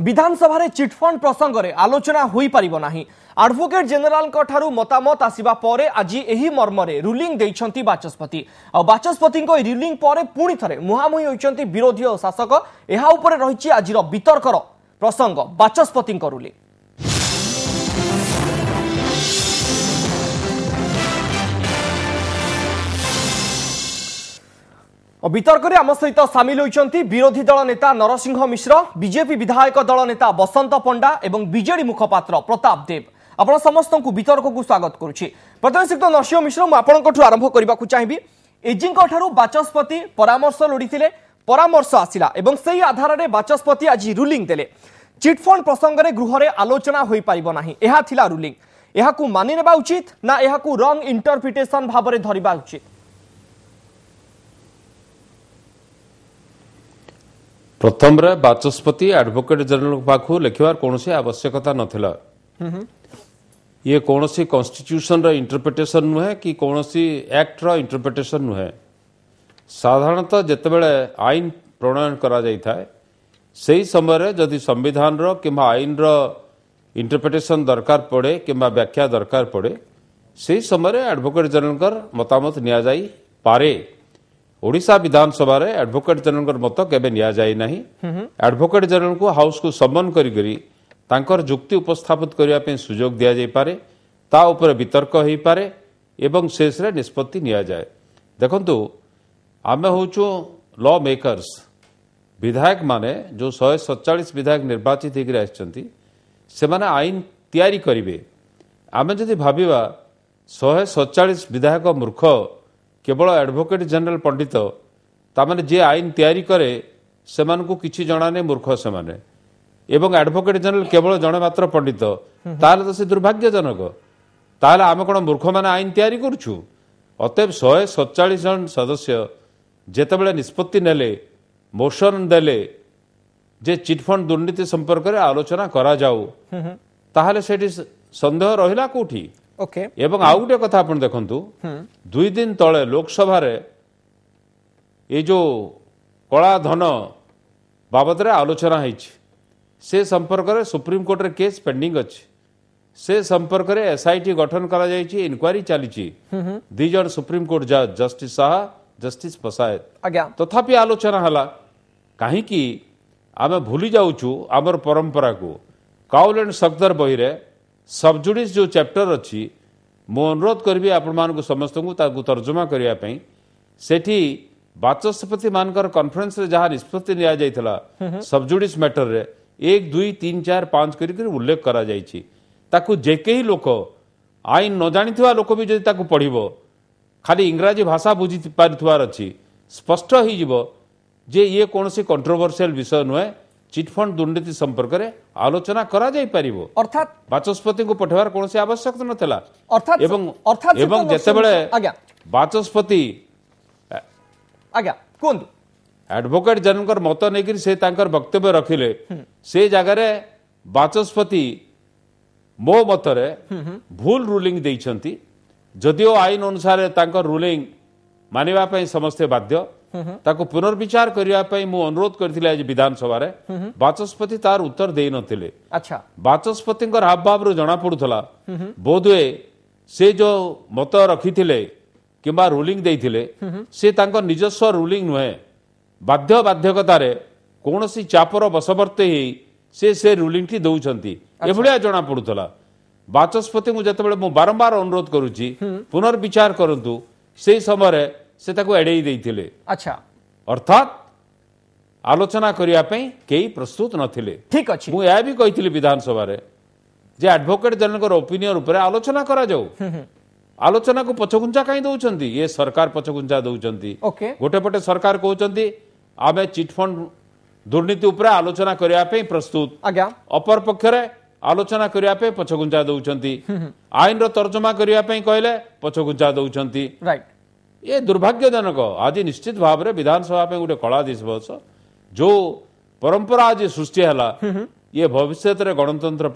विधानसभा chit fund प्रसंग में आलोचना हो पारिबो नाही। एडवोकेट जनरल ठारू मतामत आसिबा परे आज एही मर्मरे रूलिंग देइछंती बाचस्पति। आ बाचस्पति को रूलिंग परे पुणी थरे मुहामुही होइछंती विरोधी और शासक। एहा उपरे रहिछि आजिर वितर्कर प्रसंग बाचस्पति रूलिंग। वितर्क में आम सहित सामिल होती विरोधी दल नेता नरसिंह मिश्र, बीजेपी विधायक दल नेता बसंत पंडा एवं बीजेडी मुखपात्र प्रताप देव। आपण समस्त को वितर्क को स्वागत करुच्ची। प्रथम श्रीयुक्त नरसिंह मिश्र मुझे आरंभ करने को चाहिए। एजी बाचस्पति परामर्श लोड़ी परामर्श आसला एवं से आधार में बाचस्पति आज रूलिंग देले। चिटफंड प्रसंग में गृह में आलोचना हो पारिबो नाही। एहा थिला रूलिंग। एहाकू मानि नेबा उचित ना एहाकू रंग इंटरप्रिटेशन भाव में धरिबा उचित? प्रथम रे बाचस्पति एडवोकेट जनरल पाखु लिखिबार कोनोसी आवश्यकता नथिला। ये कोनोसी कॉन्स्टिट्यूशन रा इंटरप्रिटेशन नुहे कि कोनोसी एक्ट रा इंटरप्रिटेशन नुहे। साधारणतः जेतेबेले आईन प्रणयन करा जाई थाए सेही समय रे जदि संविधान रो किबा आईन रो इंटरप्रिटेशन दरकार पड़े किबा व्याख्या दरकार पड़े सेही समय रे एडवोकेट जनरल मतामत निया जाई पारे। ओडिशा विधानसभा रे एडवोकेट जनरल मत केबे निया जाई नाही। एडवोकेट जनरल को हाउस को सम्मान करी तांकर जुक्ति उपस्थापित करिया पे सुजोग दिया जाई पारे। ता ऊपर वितर्क होई पारे एवं शेष रे निष्पत्ति निया जाए। देखंतु आमे होचो लॉ मेकर्स विधायक माने जो 147 विधायक निर्वाचित होकर आछंती से माने आईन तैयारी करिवे। आमे जदि भाबिबा 147 विधायक मूर्ख केवल एडवोकेट जनरल पंडित तामाने जे आईन तैयारी करे सेमान को किछि जणाने मूर्ख सेमाने एवं एडवोकेट जनरल केवल जणे मात्र पंडित ताले तो से दुर्भाग्यजनक। ताले आमे कोन मूर्ख माने आईन तैयारी करछु? अतएव 147 जन सदस्य जेतेबेले निष्पत्ति नेले मोशन देले जे चिटफंड दुर्नीति संपर्क रे आलोचना करा जाऊ ताहले सेठी संदेह रहिला कोठी? ओके एवं आउ गोटे कथा आपण देखंतु 2 दिन तले लोकसभा रे ए जो कला धन बाबद रे आलोचना होइछि से संपर्क रे सुप्रीम कोर्ट रे केस पेंडिंग अछि। से संपर्क रे एसआईटी गठन करा जाइछि, इंक्वायरी चलीछि। 2 जन सुप्रीम कोर्ट जज जस्टिस शाह जस्टिस पसायत आज्ञा तथापि आलोचना हला काहे कि आमे भूली जाउछु हमर परंपरा को। काउल एंड सफदर बही रे सबजुडिस जो चैप्टर अच्छी मु अनुरोध करी आपण मान समस्त को तर्जमा करने सेठी बाचस्पति मानकर कॉन्फ्रेंस रे जहाँ निष्पत्ति निया जाइथला सबजुडिस मैटर रे 1 2 3 4 5 करी उल्लेख करा जाइछि। ताकू जेके ही लोक आईन न जानिथिबा लोक भी जदि ताकू पढ़िबो खाली इंग्राजी भाषा बुझी पारिथुवार अछि स्पष्ट होई जिवो जे ये कोनोसी कंट्रोवर्शियल विषय नुहे। चिटफंड दुर्नीति संपर्क में आलोचना करा जाई परिबो अर्थात बाचस्पति को पठेवार कोनोसी आवश्यकता नथला। अर्थात एवं जेतेबेले बाचस्पति आज्ञा कोन एडवोकेट जनरल मत नेकिर से तांकर वक्तव्य रखिले से जगह रे बाचस्पति मो मतरे भूल रूलिंग देइछंती। जदिओ आईन अनुसार तांकर रूलिंग मानिबा पई समस्त बाध्य ताको पुनर्विचार करिया पई मु अनुरोध करथिले आज विधानसभा रे। बाचस्पति तार उत्तर देई नथिले। अच्छा बाचस्पतिंकर हावभाव रो जणा पडुथला बोधवे से जो मत रखिथिले किबा रूलिंग देइथिले से तांकर निजस्व रूलिंग नुहे। बाध्य बाध्यकता रे कोनोसी चापर बसवर्ते ही से रूलिंग टी दउछंती एभलिया जणा पडुथला। बाचस्पति को जतबेले मु बारंबार अनुरोध करूची पुनर्विचार करंतु से समय से ताको एडई देइथिले। अच्छा अर्थात आलोचना करिया पई केही प्रस्तुत नथिले। ठीक अछि मु या भी कहिथिले विधानसभा रे जे एडवोकेट जनरल ओपिनियन ऊपर आलोचना करा जाऊ। आलोचना को पछगुंचा काई दउचंती? ये सरकार पछगुंचा दउचंती। गोटे पटे सरकार कहउचंती आमे चिटफंड दुर्नीति ऊपर आलोचना करिया पई प्रस्तुत। आज्ञा अपर पक्षरे आलोचना करिया पई पछगुंचा दउचंती। आईन रो तर्जमा करिया पई कहले पछगुंचा दउचंती। राइट ये दुर्भाग्यजनक। आज निश्चित भाव में विधानसभा पे गोटे कला दिवस जो परंपरा आज सृष्टि है ये भविष्य गणतंत्र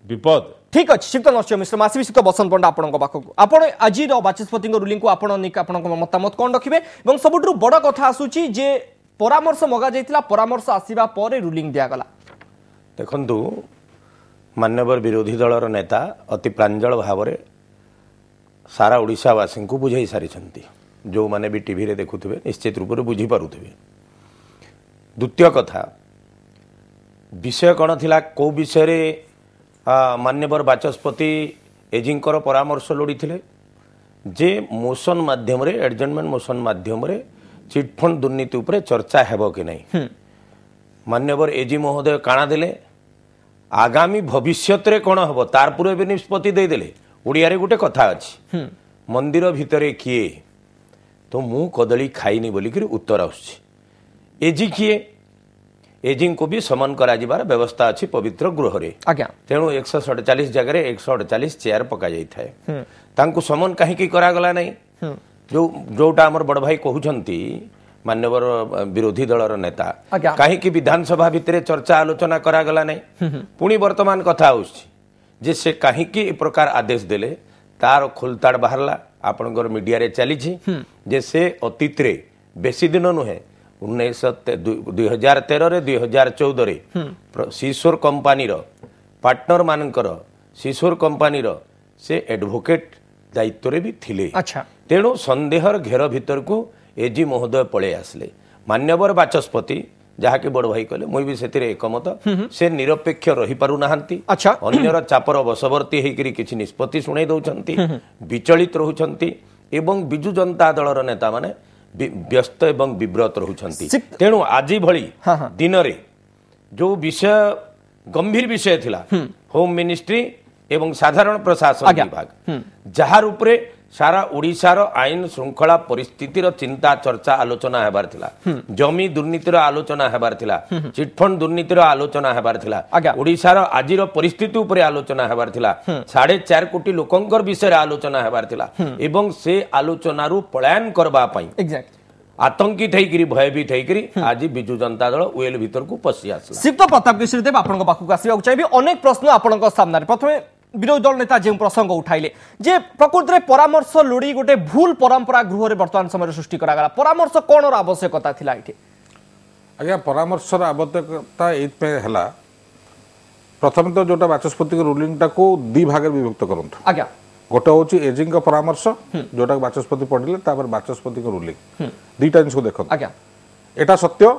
विपद। ठीक अच्छे श्रीयुक्त नरसिंह मिश्र मासी श्रीयुक्त बसंत पंडा आपण पाखक आपण आज बाचस्पति रूलिंग को आपण मतामत कौन रखिए सबुठ बड़ कथा आसूची जे परामर्श मगा जाइतिला परामर्श आसीबा परे रूलिंग दिया गला ଦେଖନ୍ତୁ मान्यवर विरोधी दलर नेता अति प्रांजल भाव में सारा ओडिशावासी को बुझाई सारी जो माने भी टीवी रे देखुथिबे निश्चित रूप से बुझी पारुथिबे। द्वितीय कथा विषय कौन थिला को विषय रे मान्यवर बाचस्पति एजिंकर परामर्श लोड़ी थिले जे मोशन माध्यम रे एडजमेंट मोशन माध्यम रे चिटफंड दुर्नीति उपरे चर्चा हेबो कि नहीं। मान्यवर एजी महोदय काणा देले आगामी भविष्यत रे कौन हम तार पूर्व भी निष्पत्ति देदेले। ओडिया रे गोटे कथा अच्छी मंदिर भितरे किए तो मु कदली खाइनी बोलिक उत्तर आसुची एजी किए एजी को भी समन करा व्यवस्था अच्छी पवित्र गृह रे तेणु 147 जगह 148 चेयर पका जाए तांको समन कहीं करागला नहीं जो जोटा आमर बड़ भाई कहउछंती मान्यवर विरोधी दलर नेता कहीं विधानसभा भितर चर्चा आलोचना करागला नहीं पुणी वर्तमान कथा आउछि जे से कहीं प्रकार आदेश देले तार खोलताड़ बाहरला आपनकर मीडिया रे चली जे से अतीत रे बेसी दिन नुहे 2013 रे 2014 रे सीसोर कंपनी रो पार्टनर मानकर सीसोर कंपनी रो से एडवोकेट दायित्व रे भी थिले। तेणु संदेहर घेर भीतर को एजी महोदय पळे आसले मान्यवर बाचस्पति जहाँकि बड़ भाई कहले मुई भी से एकमत से निरपेक्ष रही पारु नाहंती अन्यर चापर बशवर्ती होकर किसी निष्पत्ति शुणाई दौरान विचलित रहउछंती एवं बिजु जनता दलर नेता माने व्यस्त एवं विव्रत रहउछंती। तेणु आज भली दिन रे जो विषय गंभीर विषय थिला होम मिनिस्ट्री एवं साधारण प्रशासन विभाग जार उपरे सारा ओडिशार आईन श्रृंखला परिस्थितिर चिंता चर्चा आलोचना हेबार थिला जमी दुर्नीतिर आलोचना हेबार थिला चिटफंड दुर्नीतिर आलोचना हेबार थिला ओडिशार आजिर परिस्थिति उपरे आलोचना हेबार थिला 4.5 कोटी लोकंकर विषय आलोचना हेबार थिला एवं से आलोचनारू पलायन करबा पई आतंकित होकर भयभीत होकर आज बिजु जनता दल वेल भीतर को पशि आसला। शिवतो प्रताप केशरीदेव आपन पाखक आसिबा चाहिए अनेक प्रश्न आपन सामने प्रथमे विरोधी दल नेता जो प्रसंग उठाइले जे प्रकृति में परामर्श लोड़ी गोटे भूल परंपरा गृह रे वर्तमान समय सृष्टि करागला परामर्श कौन आवश्यकता थिला इठी आज्ञा परामर्श आवश्यकता एत हला प्रथम तो जोटा बाचस्पति रूलिंग टा को दी भाग विभक्त करंतु आज्ञा गोटे होची एजिंग का परामर्श जोटा बाचस्पति पढ़िले तापर बाचस्पति को रूलिंग दीटा जिनिस को देखो आज्ञा एटा सत्य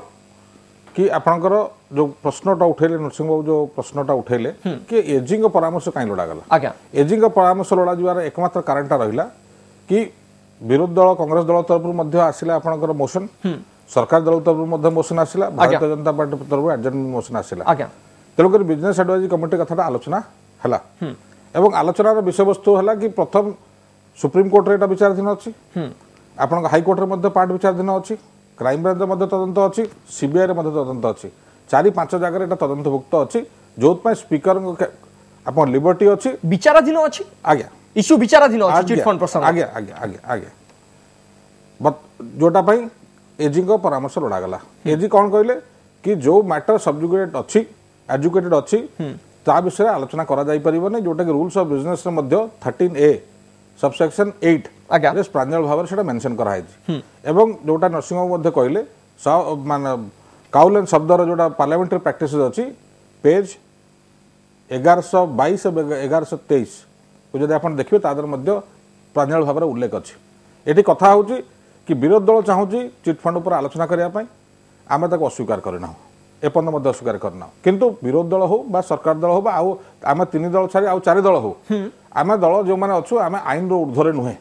कि आपनकर जो प्रश्नटा उठेले नरसिंह बाबू जो प्रश्नटा उठेले कि एजिंग परामर्श कहीं लोड़ा गला आज्ञा एजिंग परामर्श लोड़ा जीवार एकमात्र कारणटा रहिला कि विरोधी दल कांग्रेस दल तरफ मध्य आसिला आपनकर मोशन सरकार दल तरफ मध्य मोशन आसिला भारतीय जनता पार्टी तरफ एडजमेंट मोशन आसिला आज्ञा तेणुक बिजनेस एडवाइजरी कमिटी कथाटा आलोचना हला एवं आलोचनार विषय वस्तु है कि प्रथम सुप्रीम कोर्ट रे विचाराधीन अच्छी आपण हाई कोर्ट रे पार्ट विचाराधीन अच्छी क्राइम ब्रांच रे तदंत अच्छी सीबीआई रे तदंत अच्छी 4-5 जगह एटा तदंतभुक्त अच्छी जो स्पीकर आप लिबर्टी अच्छी विचाराधीन अच्छी आज्ञा इश्यू विचाराधीन अच्छी चिट फंड प्रसंग आज्ञा आज्ञा आज्ञा आज्ञा जोटा पई एजी को परामर्श लोड़ा गला एजी कौन कहले कि जो मैटर सब्जुगेटेड अच्छी एजुकेटेड अच्छी ता विषय आलोचना करा जाई परिबने जोटा कि रूल्स ऑफ बिजनेस रे मध्य 13A सबसेक्शन 8 रे प्रांजल भाव सेटा मेंशन करा है एवं जोटा नरसिंह मध्य कहले माने काउल एंड शब्दर जोटा पार्लियामेंटरी प्रैक्टिस अच्छी पेज 1122 1123 को जदि आपण देखिबे तादर मध्य प्रांजल भाव उल्लेख अच्छी एठी कथा होची कि विरोधी दल चाहूची चिटफंड पर आलोचना करिया पई आमे ताको अस्वीकार करना एपर्यंत मध्य अस्वीकार करना किंतु विरोधी दल हो बा सरकार दल हो बा आम 3 दल छाड़ी आउ 4 दल हो आम दल जो मैंने अच्छु आम आईन रो ऊर्ध्वरे नुहे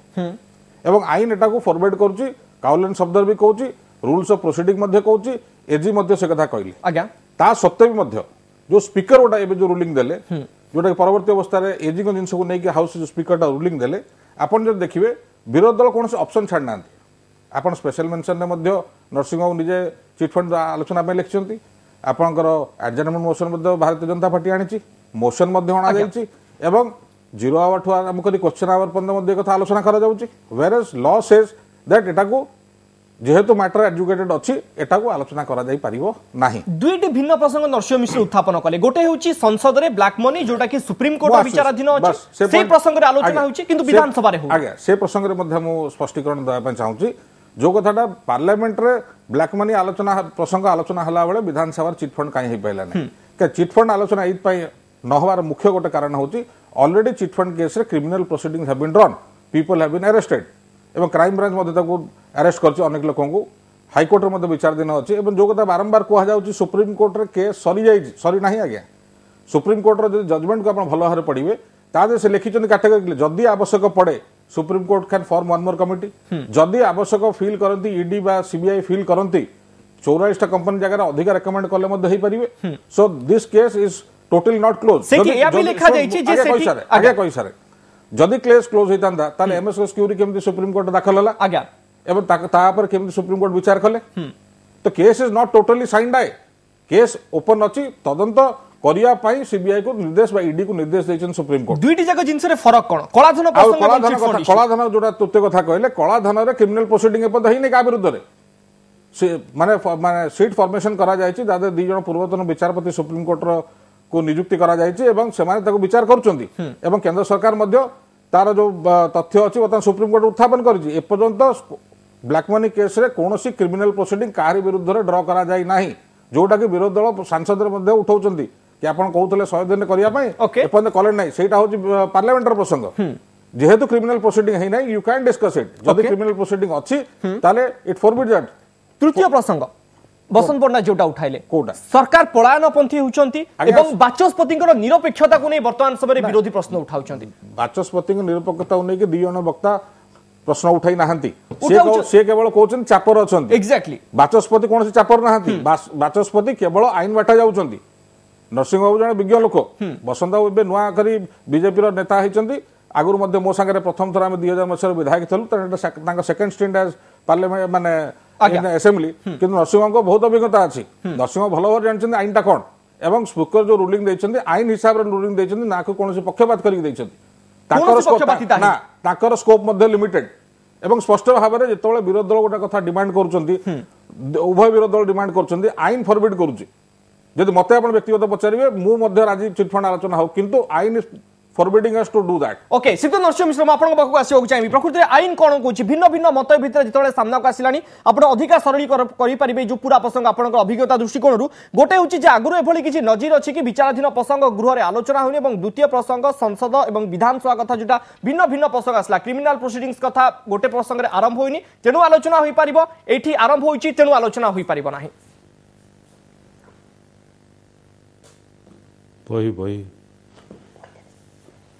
एवं आईन एटा को फॉरवर्ड करूची काउलेन शब्द भी कहूची रूल्स ऑफ प्रोसीडिंग मध्य कहूची एजी मध्य से कथा कहली आज्ञा ता सत्ते भी मध्य जो स्पीकर ओटा एबे जो रूलिंग देले जोटा परवर्ती अवस्था रे एजी को जिंस को नै कि हाउस जो स्पीकर टा रूलिंग देले आपण जो देखिबे विरोधी दल कोन से ऑप्शन छाड़ नांती आपण स्पेशल मेंशन ने मध्य नरसिंह बाबू निजे चिटफंड आलोचना पे लिखछंती आपनकर एडजमेंट मोशन मध्य भारतीय जनता पार्टी आनी मोशन मध्य अणा जाइछि एवं 0 आवर ठू आरंभ करी क्वेश्चन आवर पर्यंत मध्य कथा आलोचना करा जाउछि where is law says that एटा को जेहेतु मैटर एजुकेटेड अच्छी एटा को आलोचना करा जाई परिबो नाही। दुईटी भिन्न प्रसंग नरसिंह मिश्र उत्थापन कले गोटे होची संसद रे ब्लैक मनी जोटा कि सुप्रीम कोर्ट विचाराधीन अछि से प्रसंग रे आलोचना होची किंतु विधानसभा रे हो आज्ञा से प्रसंग रे मध्य मु स्पष्टीकरण दया पय चाहूची जो कथाटा पार्लियामेंट रे ब्लैक मनी आलोचना प्रसंग आलोचना हला बेले विधानसभा चिटफंड कहीं पाइला नहीं चिटफंड आलोचना ये न हबार मुख्य गोटे कारण होची ऑलरेडी चिटफंड केस रे criminal proceedings have been drawn, people have been arrested एवं क्राइम ब्रांच मध्ये ताको अरेस्ट करछि अनेक लोकन को हाईकोर्ट रे मध्ये विचार दिन अछि एवं जो कथा बारंबार कहा जाउछि सुप्रीम कोर्ट रे केस सरी जाई सरी नाही आज्ञा सुप्रीम कोर्ट रो जो जजमेंट को आपण भलो भारे पढिबे तादे से लिखिछन कैटेगरी जदी आवश्यक पड़े supreme court can form one more committee जदी आवश्यक फील करंती ईडी बा सीबीआई फील करंती 44 कंपनी जगह अधिक रेकमेंड कले मध्ये होई परिबे so this case is totally not close से कि या भी लिखा जाई छी जे से आगे कहि सारे जदी केस क्लोज होइतांदा ताले एमएस क्यूरी केमती सुप्रीम कोर्ट दाखल होला आज्ञा एवं ता पर केमती सुप्रीम कोर्ट विचार कले तो case is not totally signed आए केस ओपन अछि तदंत करिया पाई सीबीआई को निर्देश बा ईडी को निर्देश दैछन सुप्रीम कोर्ट दुईटी जगह जिनस रे फरक कोन कलाधन प्रसंग कलाधन जोटा तृतीय कथा कहले कलाधन रे क्रिमिनल प्रोसीडिंग एपद हेइ नै का विरुद्ध रे से माने सीट फॉर्मेशन करा जायछि दादे दी जण पूर्वतन विचारपति सुप्रीम कोर्ट रो को नियुक्ति करा जायछि एवं सेमाने ताको विचार करूचंदी एवं केंद्र सरकार मध्य तार जो तथ्य अछि बता सुप्रीम कोर्ट उत्थापन करछि एपर्यंत ब्लैक मनी केस रे कोनोसी क्रिमिनल प्रोसीडिंग कारी विरुद्ध रे ड्रॉ करा जाय नाही जोटा कि विरोधी दल सांसद रे मध्य उठाउचंदी कि आपण कहउतले 100 दिन करिया पई एपर्यंत कले नाही सेटा होछि पार्लियामेंटर प्रसंग जेहेतु क्रिमिनल प्रोसीडिंग है नाही यू कैन डिस्कस इट जदि क्रिमिनल प्रोसीडिंग अछि ताले इट फॉरबिड दैट तृतीय प्रसंग बसंत पण्डा जोटा उठाइले कोटा सरकार पलायनपंथी होउचंती एवं बाचस्पतिଙ୍କର निरपेक्षता को नै वर्तमान समय विरोधी प्रश्न उठाउचंती बाचस्पति निरपेक्षता नै कि दी जण वक्ता प्रश्न उठाई नाहंती से केवल कहउछन चापर अछंती एग्जैक्टली बाचस्पति कोनसी चापर नाहंती बाचस्पति केवल आईन बाटा जाउचंती नरसिंह बाबू जण विज्ञ लोक बसंत बाबू बे नुआ करी बीजेपी रो नेता हिचंती आगुर मध्य मो संगे प्रथम थरा में 2000 मसर विधायक थलु तांका सेकंड स्टेंड एज पार्लियामेंट माने असेंबली किंतु नरसिंह को बहुत अभिज्ञता अछि नरसिंह भलो भाव जानछन आईनटा कोन एवं स्पीकर जो रूलिंग दैछन आईन हिसाब रे रूलिंग दैछन ना को कोनसी पक्षपात करि दैछन ताकर स्कोप मध्ये लिमिटेड एवं स्पष्ट भाव में जिते विरोधी दल गोटे कथा डिमांड करुँच उभय विरोधी दल डिमांड करुँच आईन फॉरबिड करुँच जदि मत आप व्यक्तिगत पचारे मुझे राजी चिटफंड आलोचना हो किंतु आईन forbidding us to do that okay Siddha Narasingha मिश्र मैं आपन पाखु आसियो चाहिए प्रकृति आईन कोन कहूची भिन्न भिन्न मत भितर जिते सामना को आसिलानी आपण अधिक सरली करि परिबे जो पूरा प्रसंग आपण अभिज्ञता दृष्टिकोण गोटे होची जे आगुर एभली किछि नजीर अछि कि विचाराधीन प्रसंग गृह रे आलोचना होनी एवं द्वितीय प्रसंग संसद एवं विधानसभा कथा जोटा भिन्न भिन्न प्रसंग आसला क्रिमिनल प्रोसीडिंग्स कथा गोटे प्रसंग रे आरंभ होइनी तेनु आलोचना होई परिबो एठी आरंभ होईची तेनु आलोचना होई परिबो नाही बही बही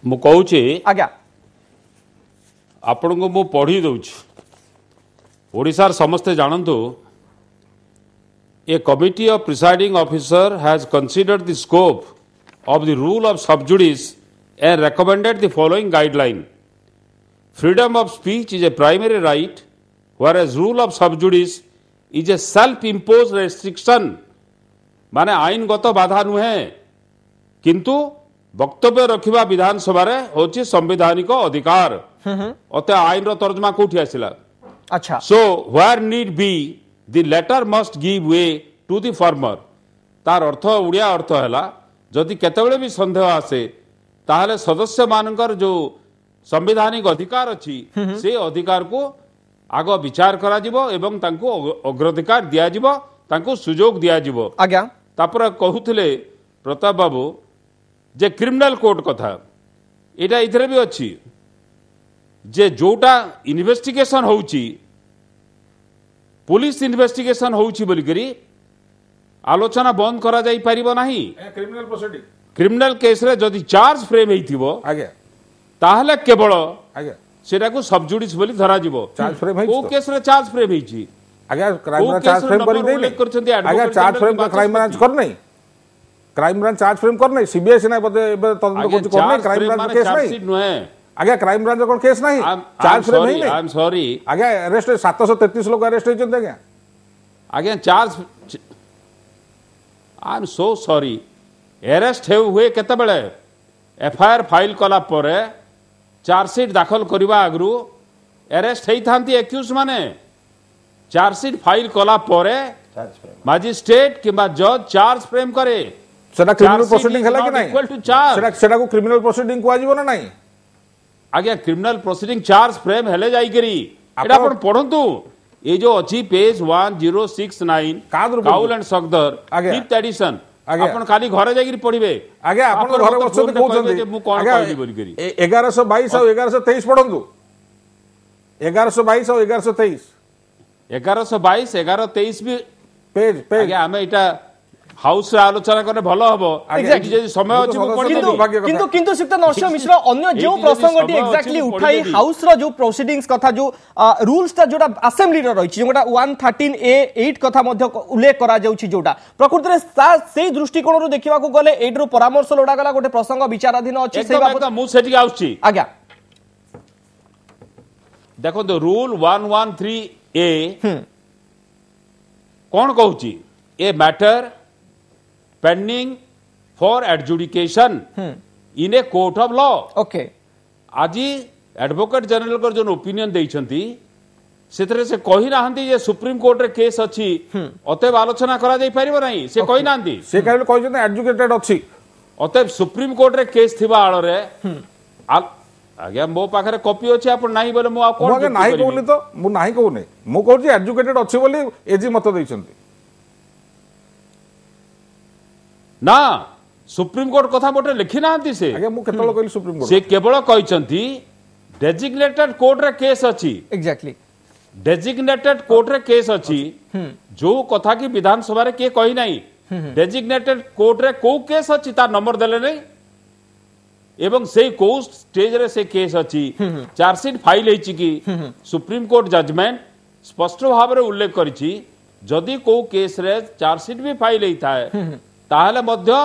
मु कहूची आज्ञा आपण को मु पढ़ी दउची ओडिसार समस्ते जानंतु a committee of presiding officer has considered the scope of the rule of sub judice and recommended the following guideline freedom of speech is a primary right whereas rule of sub judice is a self impose restriction माने आईनगत बाधा नुहे किंतु वक्तव्य रखिबा विधानसभा रे होची संवैधानिक अधिकार अते आईन रो तर्जमा कोठी आसिला अच्छा so where need be the latter must give way to the former तार अर्थ उड़िया अर्थ हैला जदि केतेबेले भी संदेह आसे ताहले सदस्य मानकर जो संवैधानिक अधिकार अछि से अधिकार को आगो विचार करा जिवो एवं तांको अग्राधिकार दिया जिवो तांको सुजोग दिया जिवो आज्ञा तापर कहूथिले प्रताप बाबू जे क्रिमिनल कोड कथा एटा इधर भी अच्छी जे जोटा इन्वेस्टिगेशन होउची पुलिस इन्वेस्टिगेशन होउची बोली करी आलोचना बंद करा जाई परिबो नाही क्रिमिनल प्रोसीडिंग क्रिमिनल केस रे जदि चार्ज फ्रेम हेइथिबो आगे ताहले केवल आगे सेटा को सब जुडिस बोली धरा जिवो चार्ज फ्रेम हेइछ ओ केस रे चार्ज फ्रेम हेइची आगे क्राइम चार्ज फ्रेम करी देले आगे चार्ज फ्रेम क्राइम ब्रांच कर नहीं क्राइम ब्रांच चार्ज फ्रेम कर नहीं सीबीआई से नहीं बते तदंत कोच कर नहीं क्राइम ब्रांच केस नहीं आगे क्राइम ब्रांच कोन केस नहीं चार्ज फ्रेम नहीं आई एम सॉरी आगे अरेस्ट 733 लोग अरेस्ट होइछन आगे आगे charge I am so sorry arrest हुए केते बेले एफआईआर फाइल कला परे चार्जशीट दाखल करबा आगरु अरेस्ट हेई थांती एक्यूज माने चार्जशीट फाइल कला परे मजिस्ट्रेट किबा जज चार्ज फ्रेम करे सेटा क्रिमिनल प्रोसीडिंग हैला कि नहीं सेटा को क्रिमिनल प्रोसीडिंग को आजीव ना नहीं आगे क्रिमिनल प्रोसीडिंग चार्ज फ्रेम हेले जाई करी एटा अपन पढंतु ए जो अछि page 1069 Kaul and Shakdher 5th edition आज्ञा। आपण खाली घरे जाई पढ़िबे आज्ञा आपण आपण घरे मते बसते फोन रे कहबे कहउछंती जे मु कोन कहली बोली करी 1122 और 1123 पढ़ंतु 1122 और 1123 1122 1123 भी पेज पेज आगे आमे इटा हाउस रे आलोचना करने भलो हबो Exactly. जे समय अछि मु पढ़ी किंतु दुर्भाग्य कथा। किंतु श्रीयुक्त नरसिंह मिश्र अन्य जो एइटी जदि प्रसंगटी समय एक्जाक्टली अछि, उठाई पढ़िदेबी। हाउस रो जो प्रोसीडिंग्स कथा जो रूल्स ता जोटा असेंबली रो रहिछि जोटा 113A8 कथा मध्य उल्लेख करा जाउछि जोटा प्रकृति रे सेही दृष्टिकोण रो देखिबा को गले एड रो परामर्श लोडा गला गोटे प्रसंग विचाराधीन अछि सेही एकदम बाबत एकदम मु सेठी आउछि आज्ञा देखो तो रूल 113A कौन कहूची a matter pending for adjudication in a court of law okay आज एडवोकेट जनरल को जो ओपिनियन देइछंती सेतरे से कहि नाहंती जे सुप्रीम कोर्ट रे केस अछि अतएव आलोचना करा जाई परिबो नाही से कहि नाहंती से कहले कहजन एजुकेटेड अछि अतएव सुप्रीम कोर्ट रे केस थिबा आलो रे आज्ञा मो पाखरे कॉपी अछि आपण नाही बोले मु आ कोन मु नाही कहउनी तो मु नाही कहउनी मु कहउची एजुकेटेड अछि बोली एजी मत दैछंती ना सुप्रीम कोर्ट कथा मोटे लिखि नाहंती से आगे मु केतल कहली सुप्रीम कोर्ट से केवल कहिसंती डेजिग्नेटेड कोर्ट रे केस अछि एग्जैक्टली डेजिग्नेटेड कोर्ट रे केस अछि जो कथा की विधानसभा रे के कहि नाही डेजिग्नेटेड कोर्ट रे को केस अछि ता नंबर देले नहीं एवं से को स्टेज रे से केस अछि चार्जशीट फाइल हेछि कि सुप्रीम कोर्ट जजमेंट स्पष्ट भाव रे उल्लेख करिछि जदि को केस रे चार्जशीट भी फाइल हेता है ताहले मध्य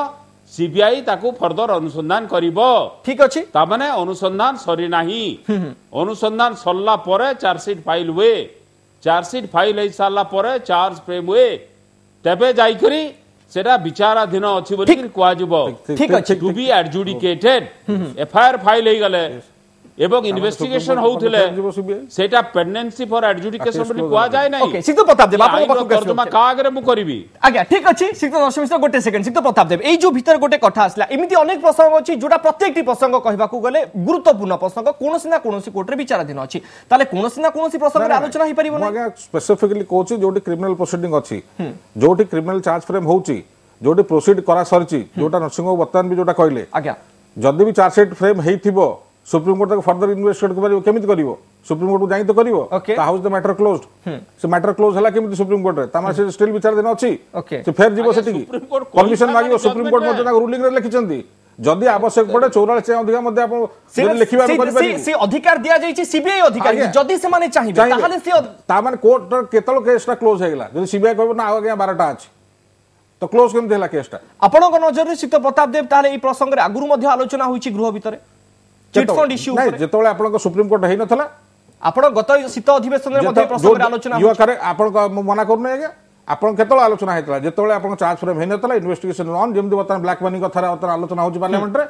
सीबीआई ताकू फर्दर अनुसंधान करिवो ठीक अछि ता माने अनुसंधान सरी नाही अनुसंधान सरला परे चार्जशीट फाइल हुए चार्जशीट फाइल हे सारला परे चार्ज फ्रेम हुए तबे जाई करी सेटा विचाराधीन अछि बोली कुआ जइबो ठीक अछि टू बी एडजुडिकेटेड एफआईआर फाइल हे गले एवं इन्वेस्टिगेशन होउथिले सेटा पेंडेंसी फॉर एडजुडिकेशन बोली कुआ जाय नाही ओके सिद्ध प्रताप देव आपण पाखु तर्जुमा का आगे मु करिवि आज्ञा ठीक अछि सिद्ध नरसिंह मिश्र गोटे सेकंड सिद्ध प्रताप देव एई जो भीतर गोटे कथा आसला एमिति अनेक प्रसंग अछि जोटा प्रत्येकटी प्रसंग कहबा को गले गुरुत्वपूर्ण प्रसंग कोनोसी ना कोनोसी कोर्ट रे विचाराधीन अछि ताले कोनोसी ना कोनोसी प्रसंग रे आलोचना हि परिबो ना आगे स्पेसिफिकली कहउची जोटी क्रिमिनल प्रोसीडिंग अछि जोटी क्रिमिनल चार्ज फ्रेम होउची जोटी प्रोसीड करा सरची जोटा नरसिंह वर्तमान भी जोटा कहले आज्ञा जदि भी चार्जशीट फ्रेम हेइथिबो सुप्रीम कोर्ट फर्दर इन्वेस्टिगेट करिवो केमिति करिवो सुप्रीम कोर्ट को जाई तो करिवो Okay. House the matter closed से मैटर क्लोज हला केमिति सुप्रीम कोर्ट रे तामा से स्टिल विचार देन अछि Okay. से फेर जीवो आगे सेठी सुप्रीम कोर्ट परमिशन कोई मागिवो जजमेंट सुप्रीम कोर्ट है। मते रूलिंग रे लिखिचंती जदि आवश्यक पड़े 44 से अधिक मध्ये आपण लिखिबा करि परिबो से अधिकार दिया जाइछि सीबीआई अधिकारी आज्ञा। जदि से माने चाहिबे ताहाले से ता माने कोर्ट केतल केसटा क्लोज हे गेला जदि सीबीआई कहबो ना आगे 12टा अछि तो क्लोज केमिति हला केसटा आपणक नजर रे सिद्ध प्रताप देव ताहाले ई प्रसंग रे आगुरु मध्ये आलोचना होइछि गृह भीतर चिट फंड इश्यू नहीं ऊपर जेतोळे आपण सुप्रीम कोर्ट हेइ नथला आपण गत शीत अधिवेशन रे मध्ये प्रसंग रे आलोचना युवा करे आपण मना करू आज्ञा आपण केतोळे आलोचना हेतला जेतोळे आपण चार्ज फ्रेम हेइ नथला इन्वेस्टिगेशन ऑन जेमदि बतन ब्लैक मनी कथा रे आलोचना होछि पार्लियामेंट रे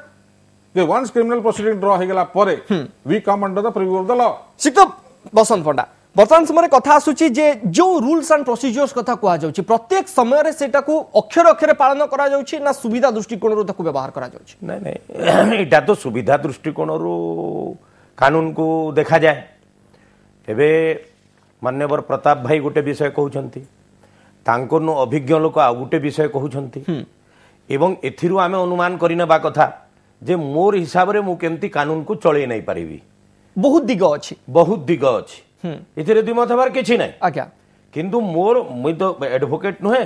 कि वंस क्रिमिनल प्रोसीडिंग ड्रॉ हे गेला परे we come under the preview of the law Siddha Basanta पंडा वर्तमान समय कथा आसुची जे जो रूल्स एंड प्रोसीजर्स कथा कुआ जाउची प्रत्येक समय रे सेटा को अक्षर अक्षर पालन करा जाउची ना सुविधा दृष्टिकोण रो ताकू व्यवहार करा जाउची नहीं नहीं एटा तो सुविधा दृष्टिकोण कानून को देखा जाए एबे मान्यवर प्रताप भाई गोटे विषय कहउछंती तांकोनु अभिज्ञ लोक आ गोटे विषय कहउछंती एवं एथिरु आमे अनुमान करिनबा कथा जे मोर हिसाब रे मु केमती कानून को चले नहीं पारिबी बहुत दिग अछि बहुत दिग अछि एथिरे दिमत हबार किछि नाही आज्ञा किंतु मोर मुई तो एडवोकेट नुहे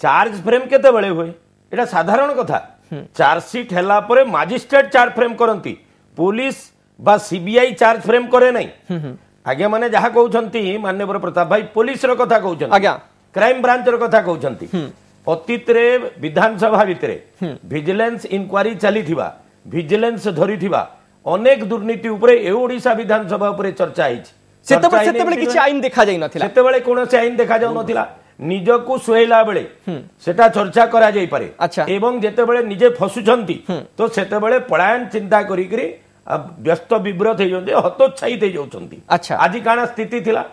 चार्ज फ्रेम केते बेले हुए एटा साधारण कथा चार्जशीट हैला परे मजिस्ट्रेट चार्ज फ्रेम करंती पुलिस बा सीबीआई चार्ज फ्रेम करे नाही आगे माने जहा कहउछंती माननीय प्रताप भाई पुलिस रो कथा कहउछंती आज्ञा क्राइम ब्रांच रो कथा कहउछंती अतीत रे विधानसभा भितरे विजिलेंस इंक्वायरी चलीथिबा विजिलेंस धरिथिबा अनेक दुर्नीति उपरे ए ओडिसा विधानसभा उपरे चर्चा हिच सेतेबेले किछि आईन देखा जाई नथिला सेतेबेले कोनोसी आईन देखा जाउ नथिला निजको सुहेला बेले सेटा चर्चा करा जाई पारे अच्छा। एवं जेतेबेले निजे फसुछंती तो सेतेबेले पलायन चिंता करी करी व्यस्त विव्रत हे जंती हतोत्साहित हे जाउछंती अच्छा। आजि काना स्थिति थिला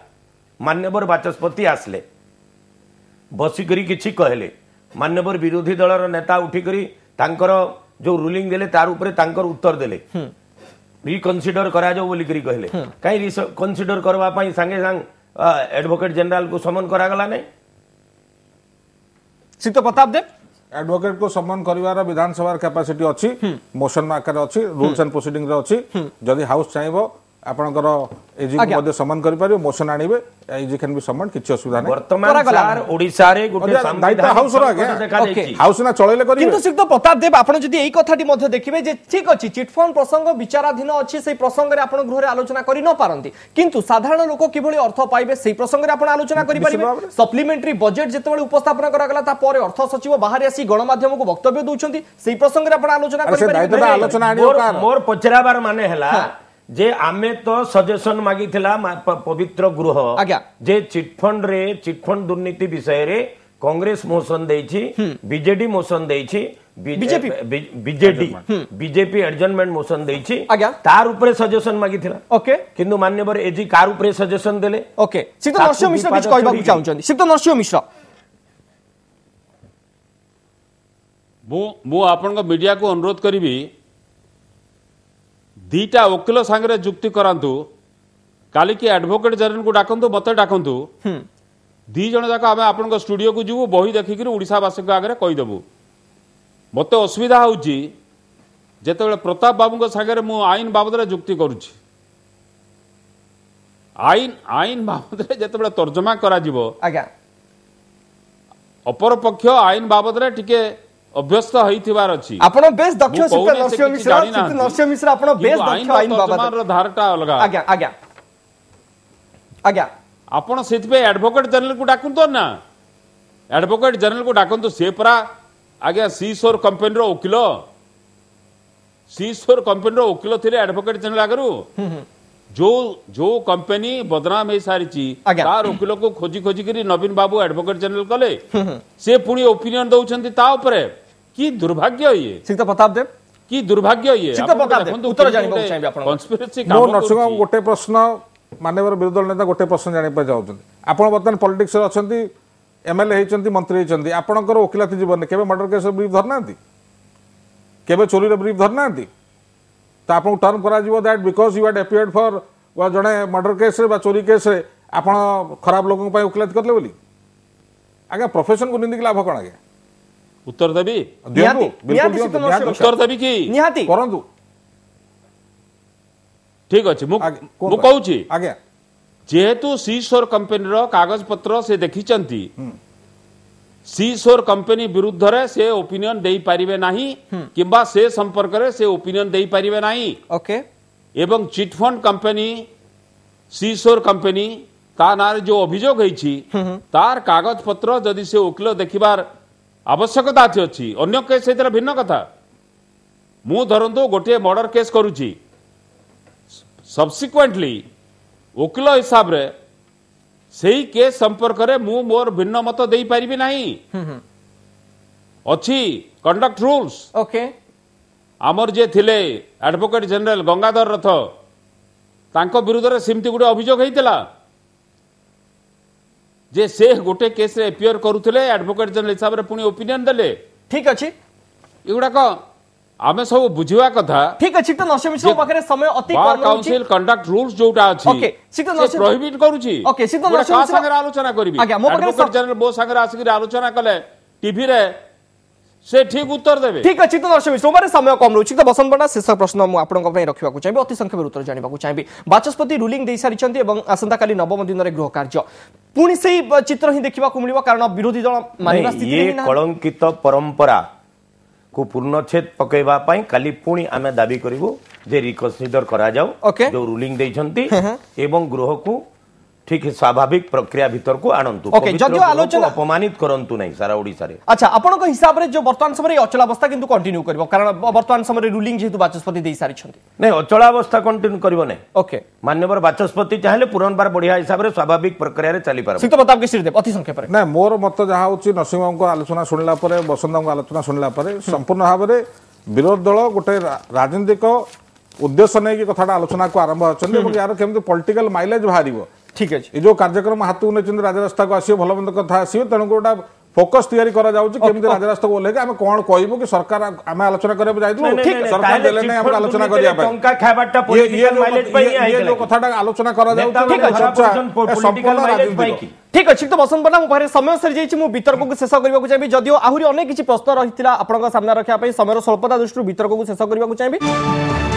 मान्यवर बाचस्पति आसले बसी करी किछि कहले मान्यवर विरोधी दलर नेता उठी करी तांकर जो रूलिंग देले तार ऊपर तांकर उत्तर देले रिकन्सिडर करा जाओ बोली करी कहले काई रिकन्सिडर करबा पई संगे संग एडवोकेट जनरल को समन करा गला नै सिद्ध प्रताप देव एडवोकेट को सम्मान करिवार विधानसभा कैपेसिटी अच्छी मोशन आकार अच्छी रूल्स एंड प्रोसीडिंग रे अच्छी जदि हाउस चाहिए आपनकर एजी को मध्ये सम्मान करि पारियो मोशन आनिबे एजी कैन बी सम्मान किछि असुविधा नै वर्तमान सर ओडिसा रे गुटे संविधान हाउस रो देखा जायछि हाउस ना चलेले करिवे किंतु सिक्त प्रताप देव आपण जदि एई कथाटी मध्ये देखिबे जे ठीक अछि चिटफंड प्रसंग विचाराधीन अछि सेई प्रसंग रे आपण गृह रे आलोचना करि न पारंती किंतु साधारण लोक किभଳି अर्थ पाइबे सेई प्रसंग रे आपण आलोचना करि परिबे सप्लीमेंटरी बजेट जेतेबेले उपस्थापन करा गला ता परे अर्थ सचिव बाहर आसी गणमाध्यम को वक्तव्य दउछंती सेई प्रसंग रे आपण आलोचना करि परिबे आलोचना आनियो कार मोर पचराबार माने हला जे आमे तो सजेशन मागिथिला पवित्र गृह जे चिटफंड दुर्नीति विषय रे कांग्रेस मोशन देछि बीजेडी मोशन देछि बीजेपी एडजमेंट मोशन देछि तार ऊपर सजेशन मागिथिला ओके किंतु मान्यवर एजी कार ऊपर सजेशन देले ओके सिक्त नरसिंह मिश्र किछ कहबा को चाहउछन सिक्त नरसिंह मिश्र मु आपन मीडिया को अनुरोध करी दीटा वकिल सांगे जुक्ति करांतु काली की एडवोकेट जनरल को डाकंतु मते डाकंतु दी जण जाक आमे आपन स्टूडियो को जीवु बही देखिक ओडिशावासी आगे कहीदेबू मत असुविधा होची जेतेबेले प्रताप बाबू सांगे मु आईन बाबद जुक्ति करुछि आईन बाबद जेतेबेले तर्जमा करा जिवो अपर पक्ष आईन बाबद टिके अभ्यस्त होइथिबार अछि आपण बेस दक्ष सिक्त नरसिंह मिश्र आपण बेस दक्ष आईन बाबद धारटा अलगा आज्ञा आपण सेति पे एडवोकेट जनरल को डाकंतो ना एडवोकेट जनरल को डाकंतो से परा आज्ञा सीसोर कंपनी रो वकील सीसोर कंपनी रो वकील थिले एडवोकेट जनरल आगरु जो कंपनी बदनाम है सारी तार वकील को खोजी खोजी करी नवीन बाबू एडवोकेट जनरल कले से पुणी ओपिनियन दउछंती ता ऊपर की दुर्भाग्य ये सिक्त प्रताप देव की दुर्भाग्य ये सिक्त प्रताप देव उत्तर जानि बहु चाहिबे आपण कन्स्पिरेसी मो नरसिंह गोटे प्रश्न माननीय विरोधी दल नेता गोटे प्रश्न जानि पा जाउछंती आपण बर्तमान पॉलिटिक्स रे अछंती एमएलए हेचंती मंत्री हेचंती आपणकर वकिलाती जीवन केबे मर्डर केस ब्रीफ धरनांती केबे चोरी रे ब्रीफ धरनांती तो आपन टर्न करा जीवो that because you had appeared for जड़े मर्डर केस रे चोरी केस रे आपण खराब लोगों पर वकिलाती करले बोली आगे प्रोफेशन को निंदी लाभ कौन आगे उत्तर देवी उत्तर देवी कि निहाती करंतु ठीक अछि मु कहूची आगे जेहेतु सीसोर कंपनी रो कागज पत्र से देखिचंती सीसोर कंपनी विरुद्ध रे से ओपिनियन देई परिबे नाही किबा से संपर्क रे से ओपिनियन देई परिबे नाही ओके एवं चिटफंड कंपनी सीसोर कंपनी ता नारे जो अभियोग होईछि तार कागज पत्र जदि से वकील देखिबार आवश्यकता अछि अन्य केस सेतर भिन्न कथा मु धरंतु गोटे मर्डर केस करूछि सब्सिक्वेंटली वकील हिसाब रे सेही केस संपर्क रे मु मोर भिन्न मत देई परिबे नाही अछि कंडक्ट रूल्स ओके आमर जे थिले एडवोकेट जनरल गंगाधर रथ तांको विरुद्ध रे सिमती गुटे अभियोग हेतिला जे से गोटे केस रे एपियर करूथिले एडवोकेट जनरल हिसाब रे पुनी ओपिनियन देले ठीक अछि एगुडा को आमे सब बुझिवा कथा ठीक अछि तो नरसिंह मिश्र पाखरे समय अति बार कम काउंसिल कंडक्ट रूल्स जोटा अछि ओके सितो नरसिंह प्रोहिबिट करूछि ओके सितो नरसिंह मिश्र संगे आलोचना करबी आज्ञा मो पाखरे एडवोकेट जनरल बो संगे आसिक आलोचना कले टीवी रे से ठीक उत्तर देबे ठीक अछि तो नरसिंह मिश्र मारे समय कम रहउछि तो बसंत बड़ा शेष प्रश्न मु आपन को पई रखिबा को चाहिबे अति संक्षेप उत्तर जानिबा को चाहिबे बाचस्पति रूलिंग देई सारिचंती एवं आसंता काली नवम दिन रे गृह कार्य पुणी सेही चित्र ही देखिबा को मिलिबो कारण विरोधी दल मानिबा स्थिति ये कलंकित परंपरा को पूर्णच्छेद पकेबा पाई काली पुणी आमे दाबी करिवो जे रिकन्सिडर करा जाऊ जो रूलिंग देइछंती एवं गृह को ठीक स्वाभाविक प्रक्रिया भीतर को आनंतु जदियो आलोचना अपमानित करंतु नहीं सारा ओडिसा रे अच्छा आपण को हिसाब रे जो वर्तमान समय अचल अवस्था किंतु कंटिन्यू करबो कारण वर्तमान समय रूलिंग जेतु बाचस्पति देई सारि छथि नहीं अचल अवस्था कंटिन्यू करबो नहीं ओके माननीय बाचस्पति चाहे पुनर्बार बढ़िया हिसाब रे स्वाभाविक प्रक्रिया रे चली पारबो सिक्त प्रताप के श्रीदेव अति संक्षेप रे ना मोर मत जहा होची नरसिंह को आलोचना सुनला परे बसंत को आलोचना सुनला परे संपूर्ण भाव रे विरोधी दल गोटे राजनीतिक उद्देश्य नै कि कथाटा आलोचना को आरंभ होचन एवं यार केमते पॉलिटिकल माइलेज बाहरिबो ठीक है ये जो कार्यक्रम हाथ को नहीं राजरास्ता को आसो भल मंद कथा आसो तेणु गोटा फोकस तैयारी करा जाउची केमि राजराष्ट्र को लेके हम कोन कहबो कि सरकार हम आलोचना करे जाइतु सरकार देले नै हम आलोचना करिया पाए टंका खाबाटा पॉलिटिकल माइलेज पाई आइ ये जो कथाटा आलोचना करा जाउची पॉलिटिकल माइलेज पाई की ठीक अच्छे तो बसंत पण्डा मुझे समय सरी जाइए मुझे वितर्क को शेष करने चाहिए जदिव आहरी अनेक किसी प्रश्न रही आपंक सामने रखा समय स्वल्पता दृष्टि वितर्क को शेष करने चाहिए।